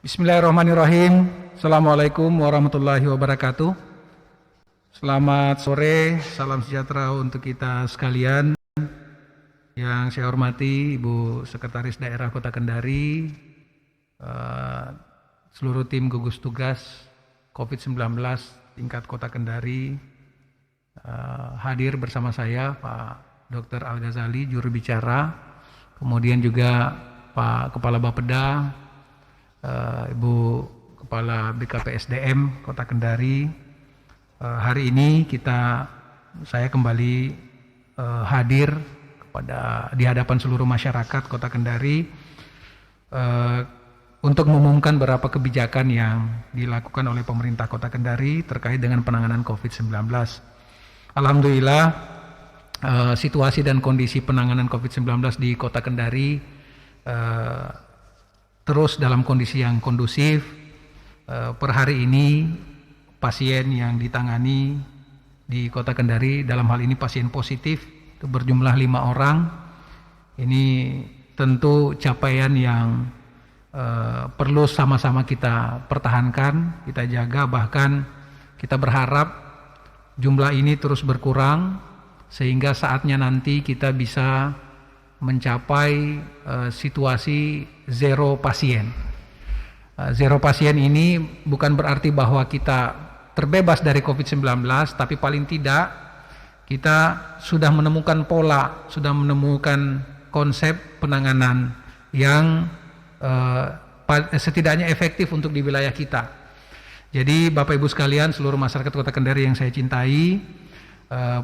Bismillahirrahmanirrahim. Assalamualaikum warahmatullahi wabarakatuh. Selamat sore, salam sejahtera untuk kita sekalian. Yang saya hormati Ibu Sekretaris Daerah Kota Kendari, seluruh tim gugus tugas COVID-19 tingkat Kota Kendari, hadir bersama saya Pak Dr. Al-Ghazali, juru bicara, kemudian juga Pak Kepala Bapeda, Ibu Kepala BKPSDM Kota Kendari. Hari ini saya kembali hadir di hadapan seluruh masyarakat Kota Kendari untuk mengumumkan beberapa kebijakan yang dilakukan oleh pemerintah Kota Kendari terkait dengan penanganan COVID-19. Alhamdulillah, situasi dan kondisi penanganan COVID-19 di Kota Kendari terus dalam kondisi yang kondusif. Per hari ini pasien yang ditangani di Kota Kendari dalam hal ini pasien positif itu berjumlah 5 orang. Ini tentu capaian yang perlu sama-sama kita pertahankan, kita jaga, bahkan kita berharap jumlah ini terus berkurang sehingga saatnya nanti kita bisa mencapai situasi zero pasien. Zero pasien ini bukan berarti bahwa kita terbebas dari COVID-19, tapi paling tidak kita sudah menemukan pola, sudah menemukan konsep penanganan yang setidaknya efektif untuk di wilayah kita. Jadi Bapak Ibu sekalian, seluruh masyarakat Kota Kendari yang saya cintai,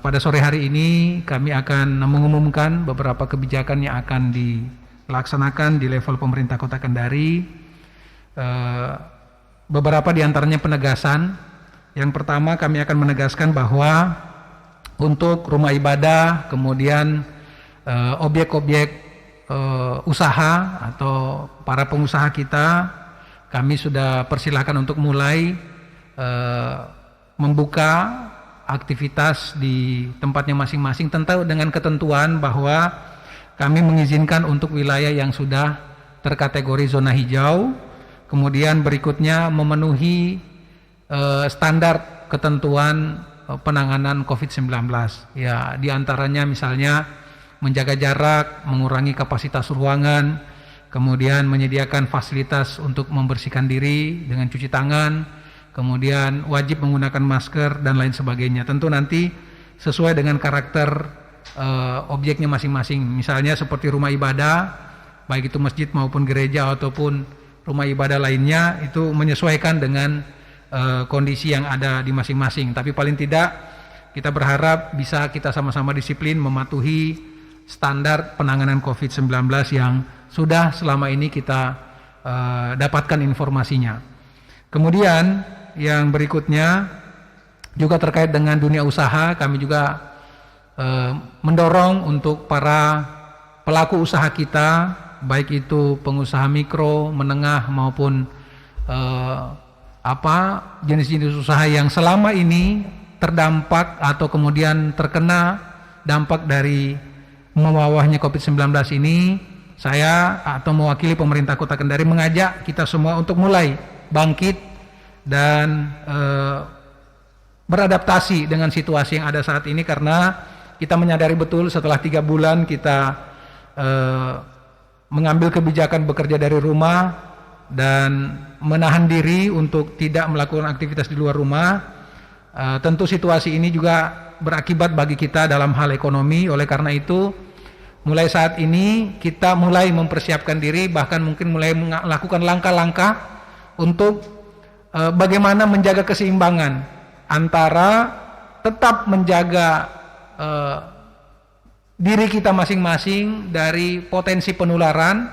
pada sore hari ini kami akan mengumumkan beberapa kebijakan yang akan dilaksanakan di level pemerintah Kota Kendari. Beberapa diantaranya penegasan. Yang pertama, kami akan menegaskan bahwa untuk rumah ibadah, kemudian objek-objek usaha atau para pengusaha kita, kami sudah persilahkan untuk mulai membuka aktivitas di tempatnya masing-masing, tentu dengan ketentuan bahwa kami mengizinkan untuk wilayah yang sudah terkategori zona hijau, kemudian berikutnya memenuhi standar ketentuan penanganan COVID-19. Ya, diantaranya misalnya menjaga jarak, mengurangi kapasitas ruangan, kemudian menyediakan fasilitas untuk membersihkan diri dengan cuci tangan, kemudian wajib menggunakan masker dan lain sebagainya. Tentu nanti sesuai dengan karakter objeknya masing-masing. Misalnya seperti rumah ibadah, baik itu masjid maupun gereja ataupun rumah ibadah lainnya, itu menyesuaikan dengan kondisi yang ada di masing-masing. Tapi paling tidak kita berharap bisa kita sama-sama disiplin mematuhi standar penanganan COVID-19 yang sudah selama ini kita dapatkan informasinya. Kemudian yang berikutnya juga terkait dengan dunia usaha, kami juga mendorong untuk para pelaku usaha kita, baik itu pengusaha mikro, menengah maupun jenis-jenis usaha yang selama ini terdampak atau kemudian terkena dampak dari mewabahnya COVID-19 ini. Saya atau mewakili pemerintah Kota Kendari mengajak kita semua untuk mulai bangkit dan beradaptasi dengan situasi yang ada saat ini, karena kita menyadari betul setelah 3 bulan kita mengambil kebijakan bekerja dari rumah dan menahan diri untuk tidak melakukan aktivitas di luar rumah. Tentu situasi ini juga berakibat bagi kita dalam hal ekonomi. Oleh karena itu, mulai saat ini kita mulai mempersiapkan diri, bahkan mungkin mulai melakukan langkah-langkah untuk bagaimana menjaga keseimbangan antara tetap menjaga diri kita masing-masing dari potensi penularan,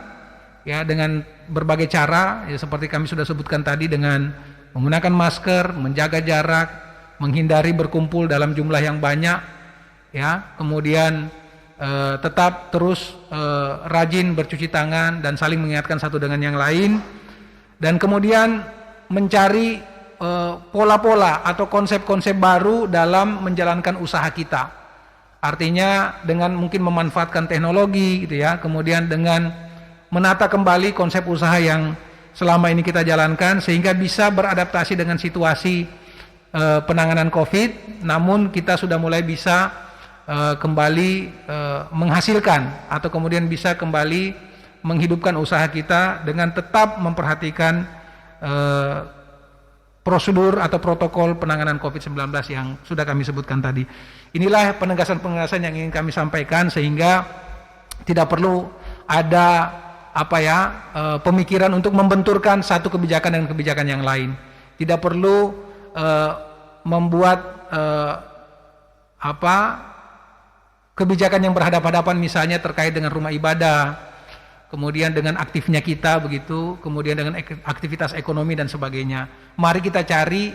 ya, dengan berbagai cara, ya, seperti kami sudah sebutkan tadi, dengan menggunakan masker, menjaga jarak, menghindari berkumpul dalam jumlah yang banyak, ya, kemudian tetap terus rajin bercuci tangan dan saling mengingatkan satu dengan yang lain, dan kemudian mencari pola-pola atau konsep-konsep baru dalam menjalankan usaha kita. Artinya dengan mungkin memanfaatkan teknologi gitu ya, kemudian dengan menata kembali konsep usaha yang selama ini kita jalankan sehingga bisa beradaptasi dengan situasi penanganan COVID, namun kita sudah mulai bisa kembali menghasilkan atau kemudian bisa kembali menghidupkan usaha kita dengan tetap memperhatikan prosedur atau protokol penanganan COVID-19 yang sudah kami sebutkan tadi. Inilah penegasan-penegasan yang ingin kami sampaikan sehingga tidak perlu ada pemikiran untuk membenturkan satu kebijakan dengan kebijakan yang lain. Tidak perlu membuat kebijakan yang berhadapan-hadapan misalnya terkait dengan rumah ibadah, kemudian dengan aktifnya kita begitu, kemudian dengan aktivitas ekonomi dan sebagainya. Mari kita cari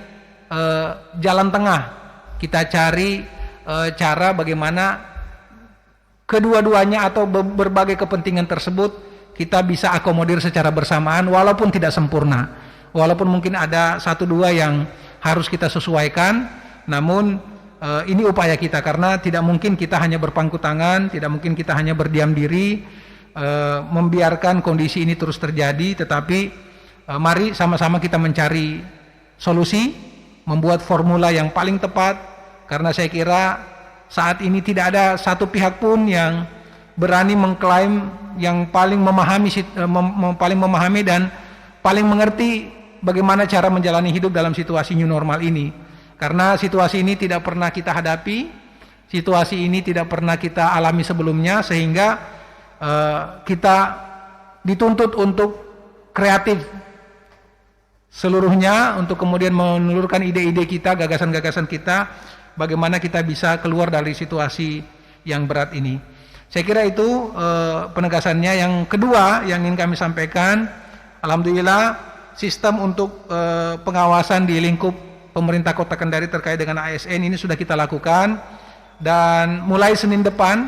jalan tengah. Kita cari cara bagaimana kedua-duanya atau berbagai kepentingan tersebut kita bisa akomodir secara bersamaan walaupun tidak sempurna. Walaupun mungkin ada satu dua yang harus kita sesuaikan, namun ini upaya kita karena tidak mungkin kita hanya berpangku tangan, tidak mungkin kita hanya berdiam diri membiarkan kondisi ini terus terjadi, tetapi mari sama-sama kita mencari solusi, membuat formula yang paling tepat, karena saya kira saat ini tidak ada satu pihak pun yang berani mengklaim yang paling memahami dan paling mengerti bagaimana cara menjalani hidup dalam situasi new normal ini. Karena situasi ini tidak pernah kita hadapi, situasi ini tidak pernah kita alami sebelumnya, sehingga kita dituntut untuk kreatif seluruhnya, untuk kemudian menelurkan ide-ide kita, gagasan-gagasan kita, bagaimana kita bisa keluar dari situasi yang berat ini. Saya kira itu penegasannya. Yang kedua yang ingin kami sampaikan, alhamdulillah sistem untuk pengawasan di lingkup pemerintah Kota Kendari terkait dengan ASN ini sudah kita lakukan, dan mulai Senin depan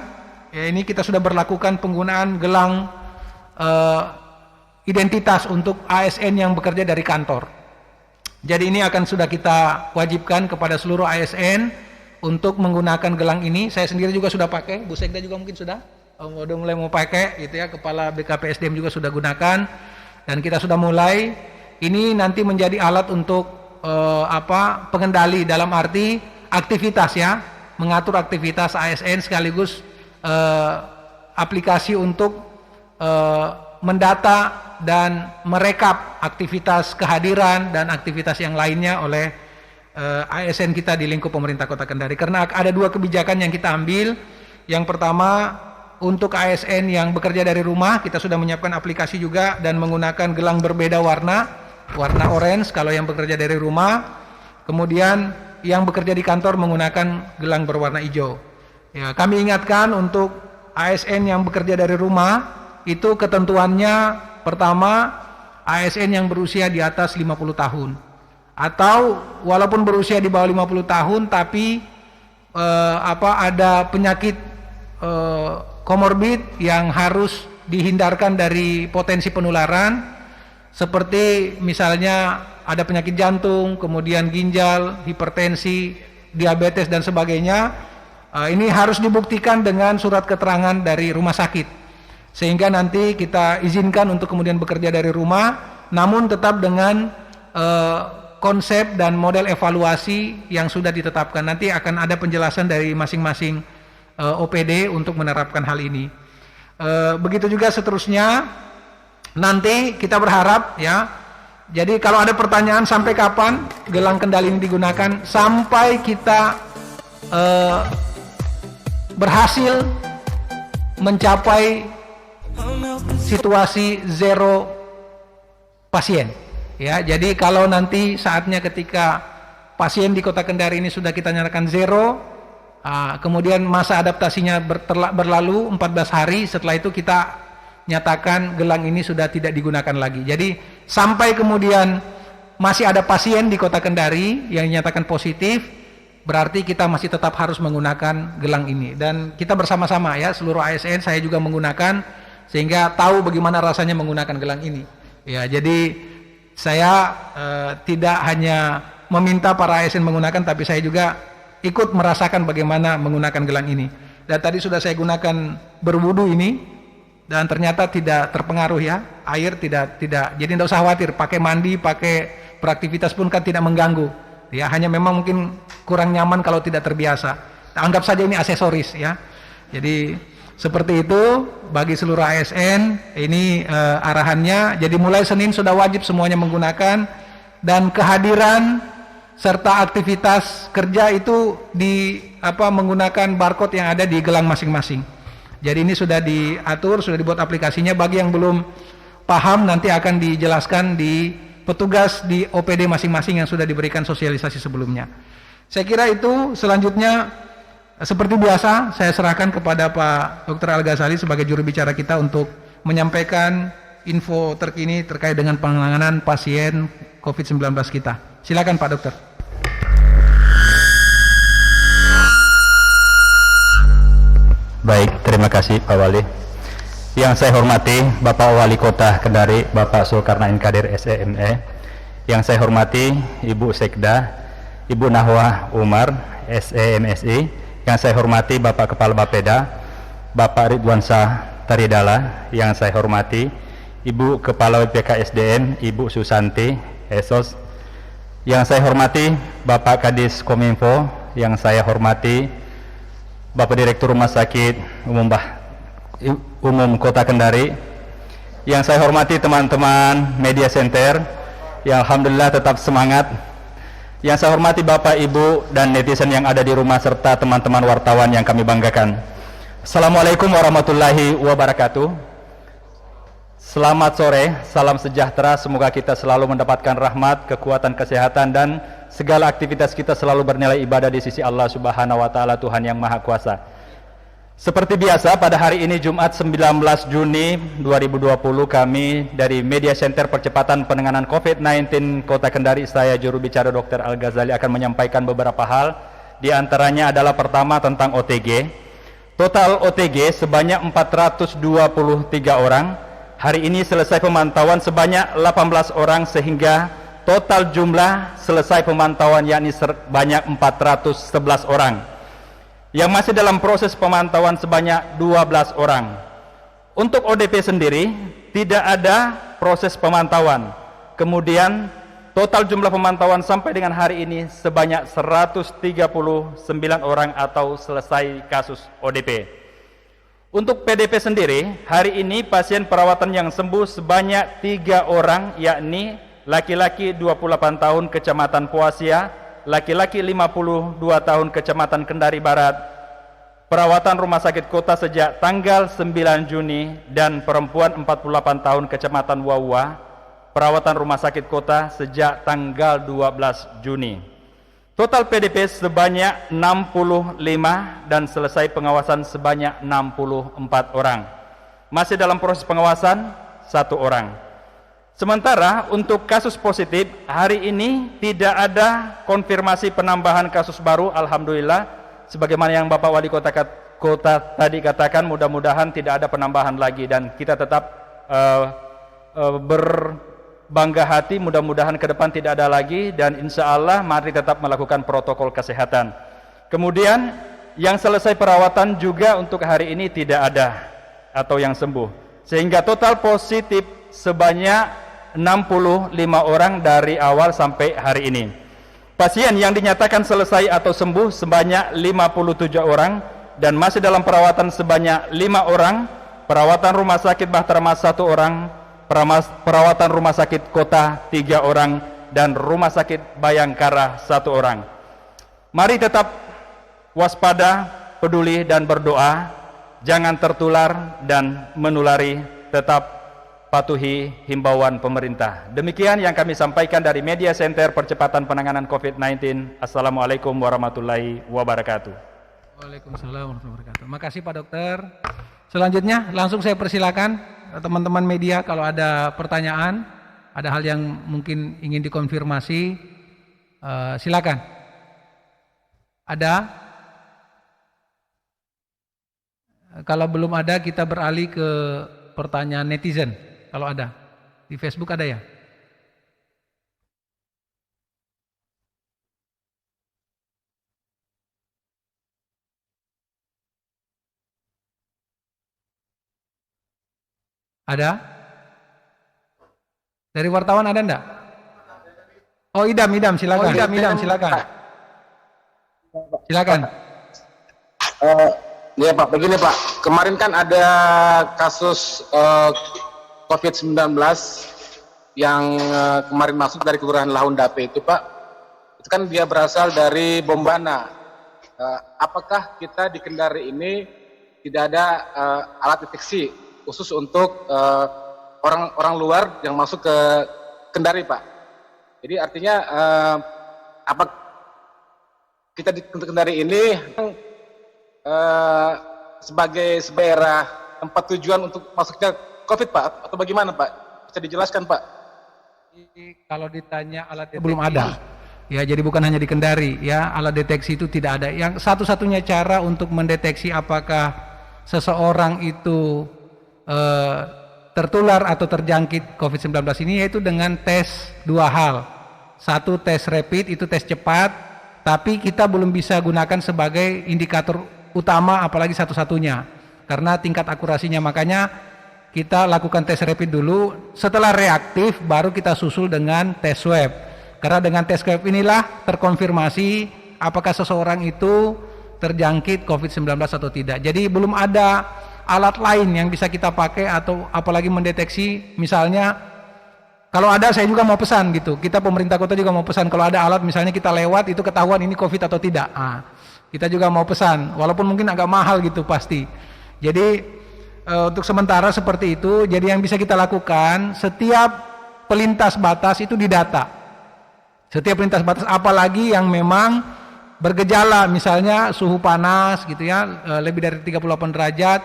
ya ini kita sudah berlakukan penggunaan gelang identitas untuk ASN yang bekerja dari kantor. Jadi ini akan sudah kita wajibkan kepada seluruh ASN untuk menggunakan gelang ini. Saya sendiri juga sudah pakai, Bu Sekda juga mungkin sudah mulai mau pakai gitu ya, Kepala BKPSDM juga sudah gunakan, dan kita sudah mulai. Ini nanti menjadi alat untuk pengendali dalam arti aktivitas ya, mengatur aktivitas ASN sekaligus aplikasi untuk mendata dan merekap aktivitas kehadiran dan aktivitas yang lainnya oleh ASN kita di lingkup pemerintah Kota Kendari. Karena ada dua kebijakan yang kita ambil. Yang pertama, untuk ASN yang bekerja dari rumah, kita sudah menyiapkan aplikasi juga dan menggunakan gelang berbeda warna orange kalau yang bekerja dari rumah. Kemudian yang bekerja di kantor menggunakan gelang berwarna hijau. Ya, kami ingatkan untuk ASN yang bekerja dari rumah, itu ketentuannya pertama, ASN yang berusia di atas 50 tahun. Atau walaupun berusia di bawah 50 tahun tapi ada penyakit komorbid yang harus dihindarkan dari potensi penularan, seperti misalnya ada penyakit jantung, kemudian ginjal, hipertensi, diabetes dan sebagainya. Ini harus dibuktikan dengan surat keterangan dari rumah sakit, sehingga nanti kita izinkan untuk kemudian bekerja dari rumah, namun tetap dengan konsep dan model evaluasi yang sudah ditetapkan. Nanti akan ada penjelasan dari masing-masing OPD untuk menerapkan hal ini. Begitu juga seterusnya. Nanti kita berharap ya. Jadi kalau ada pertanyaan sampai kapan gelang kendali ini digunakan, sampai kita berhasil mencapai situasi zero pasien. Ya, jadi kalau nanti saatnya ketika pasien di Kota Kendari ini sudah kita nyatakan zero, kemudian masa adaptasinya berlalu 14 hari, setelah itu kita nyatakan gelang ini sudah tidak digunakan lagi. Jadi sampai kemudian masih ada pasien di Kota Kendari yang dinyatakan positif, berarti kita masih tetap harus menggunakan gelang ini. Dan kita bersama-sama ya, seluruh ASN, saya juga menggunakan, sehingga tahu bagaimana rasanya menggunakan gelang ini. Ya, jadi saya tidak hanya meminta para ASN menggunakan, tapi saya juga ikut merasakan bagaimana menggunakan gelang ini. Dan tadi sudah saya gunakan berwudu ini, dan ternyata tidak terpengaruh ya, air tidak, jadi tidak usah khawatir, pakai mandi, pakai beraktivitas pun kan tidak mengganggu ya, hanya memang mungkin kurang nyaman kalau tidak terbiasa. Anggap saja ini aksesoris ya. Jadi seperti itu bagi seluruh ASN, ini arahannya. Jadi mulai Senin sudah wajib semuanya menggunakan, dan kehadiran serta aktivitas kerja itu menggunakan barcode yang ada di gelang masing-masing. Jadi ini sudah diatur, sudah dibuat aplikasinya. Bagi yang belum paham nanti akan dijelaskan di petugas di OPD masing-masing yang sudah diberikan sosialisasi sebelumnya. Saya kira itu. Selanjutnya seperti biasa saya serahkan kepada Pak Dr. Al-Ghazali sebagai juru bicara kita untuk menyampaikan info terkini terkait dengan penanganan pasien COVID-19 kita. Silakan Pak Dokter. Baik, terima kasih Pak Wali. Yang saya hormati Bapak Wali Kota Kendari, Bapak Zulkarnain Kadir SEME. Yang saya hormati Ibu Sekda, Ibu Nahwa Umar SEMSI. Yang saya hormati Bapak Kepala Bapeda, Bapak Ridwansyah Taridala. Yang saya hormati Ibu Kepala BPKSDM, Ibu Susanti Esos. Yang saya hormati Bapak Kadis Kominfo. Yang saya hormati Bapak Direktur Rumah Sakit Umum Kota Kendari. Yang saya hormati teman-teman media center yang alhamdulillah tetap semangat. Yang saya hormati Bapak, Ibu, dan netizen yang ada di rumah serta teman-teman wartawan yang kami banggakan. Assalamualaikum warahmatullahi wabarakatuh. Selamat sore, salam sejahtera. Semoga kita selalu mendapatkan rahmat, kekuatan, kesehatan, dan segala aktivitas kita selalu bernilai ibadah di sisi Allah Subhanahu wa Ta'ala, Tuhan yang Maha Kuasa. Seperti biasa, pada hari ini Jumat 19 Juni 2020, kami dari Media Center Percepatan Penanganan COVID-19 Kota Kendari, saya juru bicara Dr. Al-Ghazali akan menyampaikan beberapa hal. Di antaranya adalah pertama tentang OTG. Total OTG sebanyak 423 orang. Hari ini selesai pemantauan sebanyak 18 orang, sehingga total jumlah selesai pemantauan yakni sebanyak 411 orang. Yang masih dalam proses pemantauan sebanyak 12 orang. Untuk ODP sendiri tidak ada proses pemantauan. Kemudian total jumlah pemantauan sampai dengan hari ini sebanyak 139 orang atau selesai kasus ODP. Untuk PDP sendiri, hari ini pasien perawatan yang sembuh sebanyak 3 orang, yakni laki-laki 28 tahun Kecamatan Poasia, laki-laki 52 tahun Kecamatan Kendari Barat, perawatan rumah sakit kota sejak tanggal 9 Juni, dan perempuan 48 tahun Kecamatan Wawa, perawatan rumah sakit kota sejak tanggal 12 Juni. Total PDP sebanyak 65 dan selesai pengawasan sebanyak 64 orang. Masih dalam proses pengawasan 1 orang. Sementara untuk kasus positif, hari ini tidak ada konfirmasi penambahan kasus baru, alhamdulillah. Sebagaimana yang Bapak Wali Kota tadi katakan, mudah-mudahan tidak ada penambahan lagi, dan kita tetap berbangga hati, mudah-mudahan ke depan tidak ada lagi, dan insya Allah mari tetap melakukan protokol kesehatan. Kemudian yang selesai perawatan juga untuk hari ini tidak ada atau yang sembuh, sehingga total positif sebanyak 65 orang dari awal sampai hari ini. Pasien yang dinyatakan selesai atau sembuh sebanyak 57 orang, dan masih dalam perawatan sebanyak 5 orang, perawatan rumah sakit Bahtera Mas 1 orang, perawatan rumah sakit kota 3 orang, dan rumah sakit Bayangkara 1 orang. Mari tetap waspada, peduli, dan berdoa, jangan tertular dan menulari, tetap patuhi himbauan pemerintah. Demikian yang kami sampaikan dari Media Center Percepatan Penanganan COVID-19. Assalamualaikum warahmatullahi wabarakatuh. Waalaikumsalam warahmatullahi wabarakatuh. Makasih Pak Dokter. Selanjutnya langsung saya persilakan teman-teman media kalau ada pertanyaan, ada hal yang mungkin ingin dikonfirmasi, silakan. Ada? Kalau belum ada, kita beralih ke pertanyaan netizen. Kalau ada, di Facebook ada ya? Ada? Dari wartawan ada enggak? Oh, Idam silakan. Idam silakan. Silakan. Ya Pak, begini Pak, kemarin kan ada kasus COVID-19 yang kemarin masuk dari Kelurahan Lahundape itu Pak, itu kan dia berasal dari Bombana. Apakah kita di Kendari ini tidak ada alat deteksi khusus untuk orang luar yang masuk ke Kendari Pak? Jadi artinya apa kita di Kendari ini sebagai daerah tempat tujuan untuk masuknya COVID Pak, atau bagaimana Pak? Bisa dijelaskan Pak? Kalau ditanya alat deteksi belum ada. Ya, jadi bukan hanya di Kendari ya, alat deteksi itu tidak ada. Yang satu-satunya cara untuk mendeteksi apakah seseorang itu tertular atau terjangkit COVID-19 ini yaitu dengan tes dua hal. Satu, tes rapid, itu tes cepat, tapi kita belum bisa gunakan sebagai indikator utama apalagi satu-satunya karena tingkat akurasinya. Makanya kita lakukan tes rapid dulu, setelah reaktif baru kita susul dengan tes swab. Karena dengan tes swab inilah terkonfirmasi apakah seseorang itu terjangkit COVID-19 atau tidak. Jadi belum ada alat lain yang bisa kita pakai atau apalagi mendeteksi. Misalnya kalau ada, saya juga mau pesan gitu, kita pemerintah kota juga mau pesan kalau ada alat misalnya kita lewat itu ketahuan ini COVID atau tidak. Kita juga mau pesan, walaupun mungkin agak mahal gitu pasti. Jadi untuk sementara seperti itu. Jadi yang bisa kita lakukan, setiap pelintas batas itu didata. Setiap lintas batas, apalagi yang memang bergejala, misalnya suhu panas gitu ya, lebih dari 38 derajat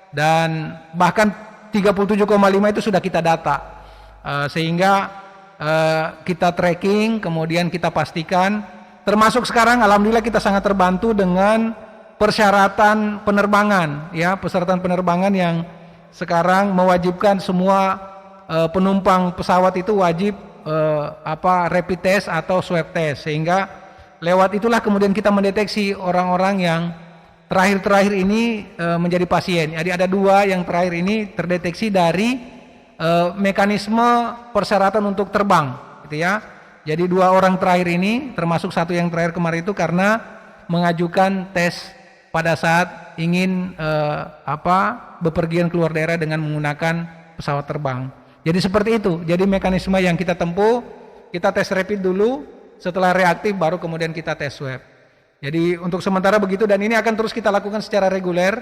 dan bahkan 37,5 itu sudah kita data, sehingga kita tracking, kemudian kita pastikan. Termasuk sekarang alhamdulillah kita sangat terbantu dengan persyaratan penerbangan ya, persyaratan penerbangan yang sekarang mewajibkan semua penumpang pesawat itu wajib rapid test atau swab test, sehingga lewat itulah kemudian kita mendeteksi orang-orang yang terakhir ini menjadi pasien. Jadi ada dua yang terakhir ini terdeteksi dari mekanisme persyaratan untuk terbang gitu ya. Jadi dua orang terakhir ini, termasuk satu yang terakhir kemarin itu karena mengajukan tes pada saat ingin bepergian keluar daerah dengan menggunakan pesawat terbang. Jadi seperti itu. Jadi mekanisme yang kita tempuh, kita tes rapid dulu, setelah reaktif baru kemudian kita tes swab. Jadi untuk sementara begitu, dan ini akan terus kita lakukan secara reguler,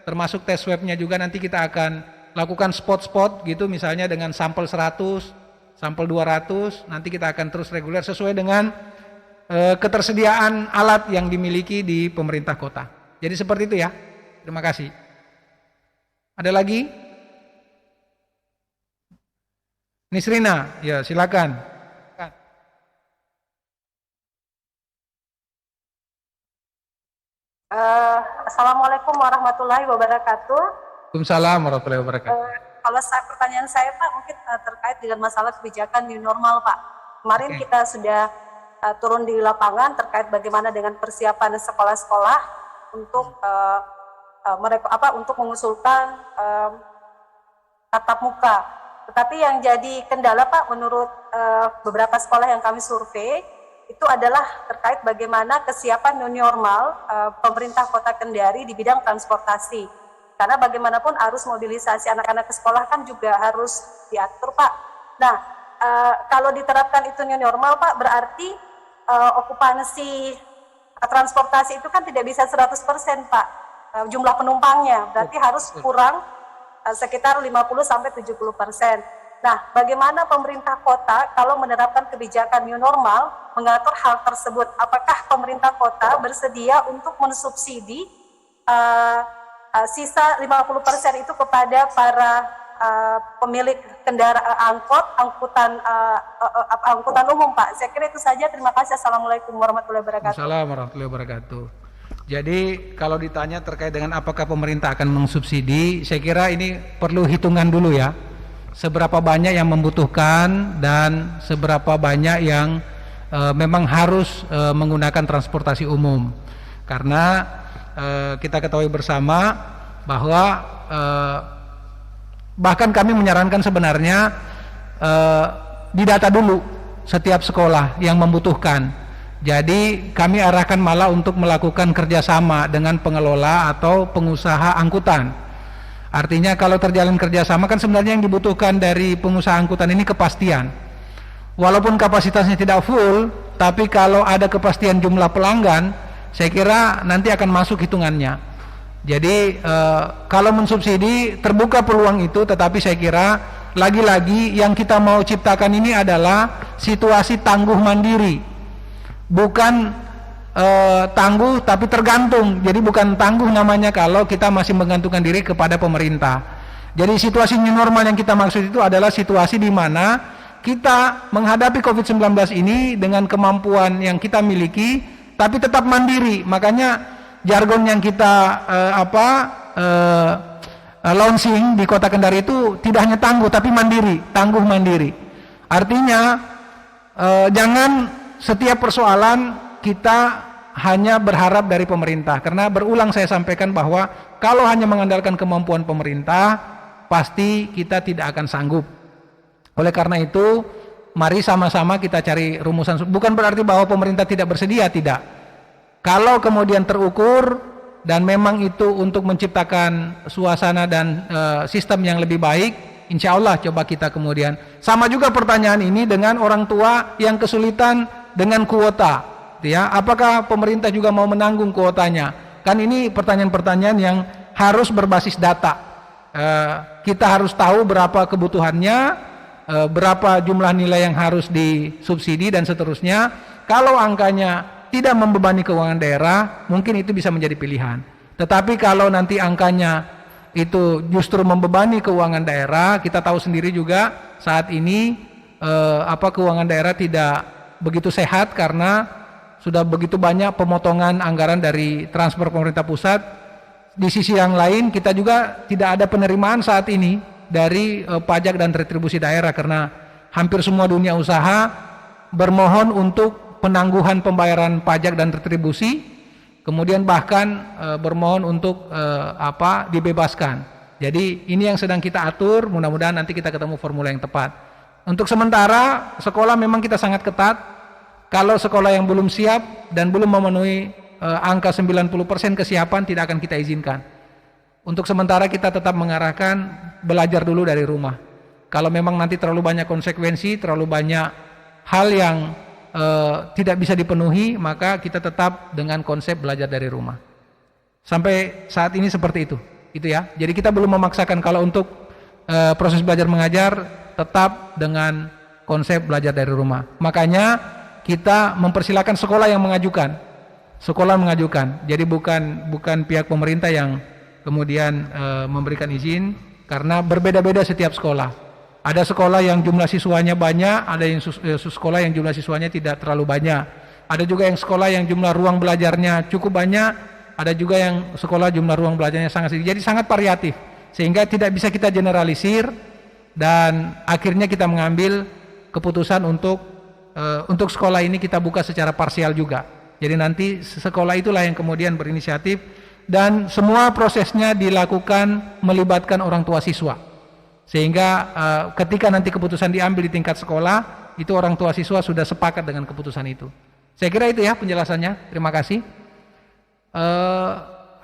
termasuk tes swabnya juga nanti kita akan lakukan spot-spot gitu, misalnya dengan sampel 100, sampel 200, nanti kita akan terus reguler sesuai dengan ketersediaan alat yang dimiliki di pemerintah kota. Jadi seperti itu ya. Terima kasih. Ada lagi? Nisrina, ya silakan. Assalamualaikum warahmatullahi wabarakatuh. Waalaikumsalam warahmatullahi wabarakatuh. Kalau pertanyaan saya Pak mungkin terkait dengan masalah kebijakan new normal Pak. Kemarin kita sudah turun di lapangan terkait bagaimana dengan persiapan sekolah-sekolah untuk untuk mengusulkan tatap muka. Tetapi yang jadi kendala Pak menurut beberapa sekolah yang kami survei itu adalah terkait bagaimana kesiapan new normal pemerintah Kota Kendari di bidang transportasi. Karena bagaimanapun arus mobilisasi anak-anak ke sekolah kan juga harus diatur Pak. Nah, kalau diterapkan itu new normal Pak, berarti okupansi transportasi itu kan tidak bisa 100% Pak, jumlah penumpangnya. Berarti harus kurang sekitar 50-70%. Nah, bagaimana pemerintah kota kalau menerapkan kebijakan new normal mengatur hal tersebut? Apakah pemerintah kota bersedia untuk mensubsidi sisa 50% itu kepada para pemilik kendaraan angkutan umum Pak? Saya kira itu saja. Terima kasih. Assalamualaikum warahmatullahi wabarakatuh. Assalamualaikum warahmatullahi wabarakatuh. Jadi kalau ditanya terkait dengan apakah pemerintah akan mensubsidi, saya kira ini perlu hitungan dulu ya. Seberapa banyak yang membutuhkan dan seberapa banyak yang memang harus menggunakan transportasi umum. Karena kita ketahui bersama bahwa Bahkan kami menyarankan sebenarnya didata dulu setiap sekolah yang membutuhkan. Jadi kami arahkan malah untuk melakukan kerjasama dengan pengelola atau pengusaha angkutan. Artinya kalau terjalin kerjasama kan sebenarnya yang dibutuhkan dari pengusaha angkutan ini kepastian. Walaupun kapasitasnya tidak full, tapi kalau ada kepastian jumlah pelanggan, saya kira nanti akan masuk hitungannya. Jadi kalau mensubsidi terbuka peluang itu, tetapi saya kira lagi-lagi yang kita mau ciptakan ini adalah situasi tangguh mandiri, bukan tangguh tapi tergantung. Jadi bukan tangguh namanya kalau kita masih menggantungkan diri kepada pemerintah. Jadi situasi new normal yang kita maksud itu adalah situasi di mana kita menghadapi COVID-19 ini dengan kemampuan yang kita miliki, tapi tetap mandiri. Makanya jargon yang kita launching di Kota Kendari itu tidak hanya tangguh, tapi mandiri, tangguh mandiri. Artinya jangan setiap persoalan kita hanya berharap dari pemerintah, karena berulang saya sampaikan bahwa kalau hanya mengandalkan kemampuan pemerintah, pasti kita tidak akan sanggup. Oleh karena itu, mari sama-sama kita cari rumusan. Bukan berarti bahwa pemerintah tidak bersedia, tidak. Kalau kemudian terukur dan memang itu untuk menciptakan suasana dan sistem yang lebih baik, insya Allah coba kita kemudian. Sama juga pertanyaan ini dengan orang tua yang kesulitan dengan kuota, ya. Apakah pemerintah juga mau menanggung kuotanya? Kan ini pertanyaan-pertanyaan yang harus berbasis data. Kita harus tahu berapa kebutuhannya, berapa jumlah nilai yang harus disubsidi dan seterusnya. Kalau angkanya tidak membebani keuangan daerah, mungkin itu bisa menjadi pilihan. Tetapi kalau nanti angkanya itu justru membebani keuangan daerah, kita tahu sendiri juga saat ini keuangan daerah tidak begitu sehat karena sudah begitu banyak pemotongan anggaran dari transfer pemerintah pusat. Di sisi yang lain kita juga tidak ada penerimaan saat ini dari pajak dan retribusi daerah karena hampir semua dunia usaha bermohon untuk penangguhan pembayaran pajak dan retribusi, kemudian bahkan bermohon untuk dibebaskan. Jadi ini yang sedang kita atur, mudah-mudahan nanti kita ketemu formula yang tepat. Untuk sementara sekolah memang kita sangat ketat. Kalau sekolah yang belum siap dan belum memenuhi angka 90% kesiapan, tidak akan kita izinkan. Untuk sementara kita tetap mengarahkan belajar dulu dari rumah. Kalau memang nanti terlalu banyak konsekuensi, terlalu banyak hal yang tidak bisa dipenuhi, maka kita tetap dengan konsep belajar dari rumah. Sampai saat ini seperti itu ya. Jadi kita belum memaksakan. Kalau untuk proses belajar mengajar tetap dengan konsep belajar dari rumah. Makanya kita mempersilakan sekolah yang mengajukan. Sekolah mengajukan. Jadi bukan pihak pemerintah yang kemudian memberikan izin, karena berbeda-beda setiap sekolah. Ada sekolah yang jumlah siswanya banyak, ada yang sekolah yang jumlah siswanya tidak terlalu banyak. Ada juga yang sekolah yang jumlah ruang belajarnya cukup banyak, ada juga yang sekolah jumlah ruang belajarnya sangat sedikit. Jadi sangat variatif, sehingga tidak bisa kita generalisir dan akhirnya kita mengambil keputusan untuk sekolah ini kita buka secara parsial juga. Jadi nanti sekolah itulah yang kemudian berinisiatif dan semua prosesnya dilakukan melibatkan orang tua siswa. Sehingga ketika nanti keputusan diambil di tingkat sekolah, itu orang tua siswa sudah sepakat dengan keputusan itu. Saya kira itu ya penjelasannya. Terima kasih.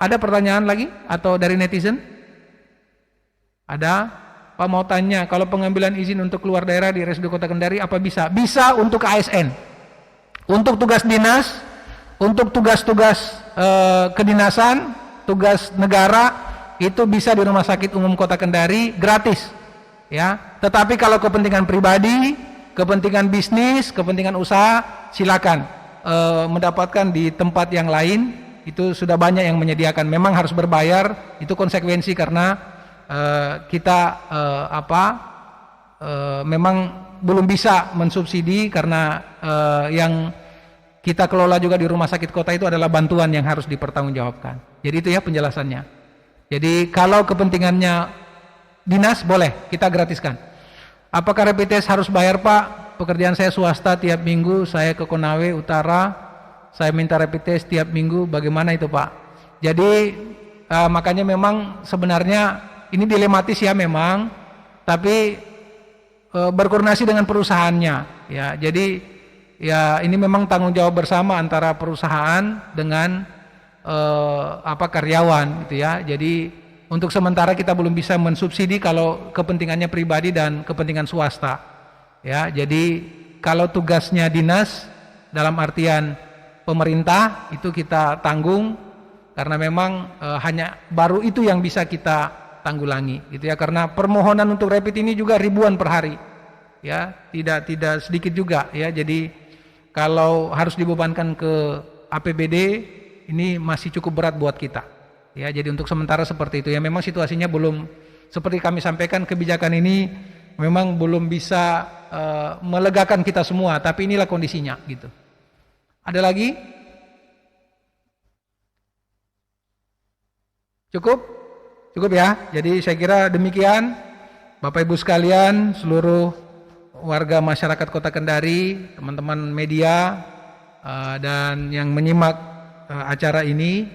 Ada pertanyaan lagi atau dari netizen? Ada? Pak mau tanya, kalau pengambilan izin untuk keluar daerah di RSUD Kota Kendari apa bisa? Bisa untuk ASN. Untuk tugas dinas, untuk tugas-tugas kedinasan, tugas negara, itu bisa di Rumah Sakit Umum Kota Kendari gratis, ya. Tetapi kalau kepentingan pribadi, kepentingan bisnis, kepentingan usaha, silakan mendapatkan di tempat yang lain. Itu sudah banyak yang menyediakan. Memang harus berbayar, itu konsekuensi karena kita memang belum bisa mensubsidi karena yang kita kelola juga di rumah sakit kota itu adalah bantuan yang harus dipertanggungjawabkan. Jadi itu ya penjelasannya. Jadi kalau kepentingannya dinas boleh kita gratiskan. Apakah rapid test harus bayar Pak? Pekerjaan saya swasta, tiap minggu saya ke Konawe Utara, saya minta rapid test tiap minggu, bagaimana itu Pak? Jadi makanya memang sebenarnya ini dilematis ya memang. tapi berkoordinasi dengan perusahaannya ya. Jadi ya ini memang tanggung jawab bersama antara perusahaan dengan karyawan gitu ya. Jadi untuk sementara kita belum bisa mensubsidi kalau kepentingannya pribadi dan kepentingan swasta ya. Jadi kalau tugasnya dinas dalam artian pemerintah itu kita tanggung, karena memang hanya baru itu yang bisa kita tanggulangi gitu ya, karena permohonan untuk rapid ini juga ribuan per hari ya, tidak sedikit juga ya. Jadi kalau harus dibebankan ke APBD ini masih cukup berat buat kita ya. Jadi untuk sementara seperti itu ya, memang situasinya belum seperti kami sampaikan, kebijakan ini memang belum bisa melegakan kita semua, tapi inilah kondisinya gitu. Ada lagi? Cukup? Cukup ya. Jadi saya kira demikian Bapak Ibu sekalian, seluruh warga masyarakat Kota Kendari, teman-teman media dan yang menyimak acara ini,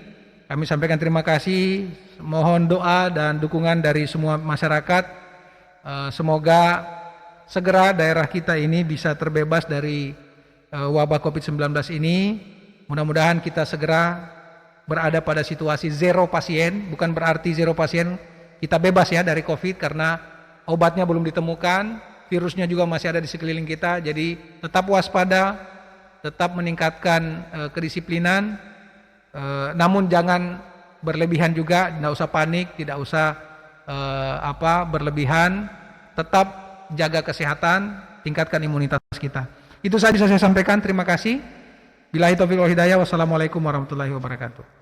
kami sampaikan terima kasih. Mohon doa dan dukungan dari semua masyarakat. Semoga segera daerah kita ini bisa terbebas dari wabah COVID-19 ini. Mudah-mudahan kita segera berada pada situasi zero pasien, bukan berarti zero pasien kita bebas ya dari COVID, karena obatnya belum ditemukan, virusnya juga masih ada di sekeliling kita. Jadi tetap waspada, tetap meningkatkan kedisiplinan, namun jangan berlebihan juga, tidak usah panik, tidak usah berlebihan, tetap jaga kesehatan, tingkatkan imunitas kita. Itu saja saya sampaikan, terima kasih. Billahi taufiq wal hidayah, wassalamualaikum warahmatullahi wabarakatuh.